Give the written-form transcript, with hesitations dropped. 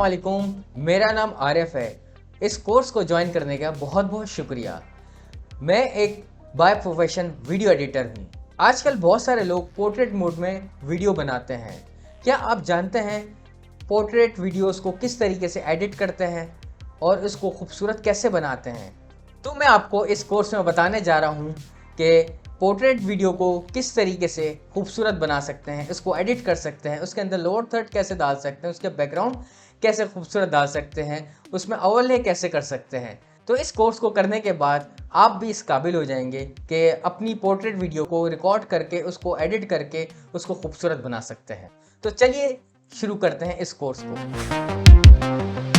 वालेकुम, मेरा नाम आरिफ है। इस कोर्स को ज्वाइन करने का बहुत बहुत शुक्रिया। मैं एक बाय प्रोफेशन वीडियो एडिटर हूँ। आजकल बहुत सारे लोग पोर्ट्रेट मोड में वीडियो बनाते हैं। क्या आप जानते हैं पोर्ट्रेट वीडियोस को किस तरीके से एडिट करते हैं और इसको खूबसूरत कैसे बनाते हैं? तो मैं आपको इस कोर्स में बताने जा रहा हूँ कि पोर्ट्रेट वीडियो को किस तरीके से खूबसूरत बना सकते हैं, इसको एडिट कर सकते हैं, उसके अंदर लोअर थर्ड कैसे डाल सकते हैं, उसके बैकग्राउंड कैसे खूबसूरत डाल सकते हैं, उसमें ओवरले कैसे कर सकते हैं। तो इस कोर्स को करने के बाद आप भी इस काबिल हो जाएंगे कि अपनी पोर्ट्रेट वीडियो को रिकॉर्ड करके उसको एडिट करके उसको खूबसूरत बना सकते हैं। तो चलिए शुरू करते हैं इस कोर्स को।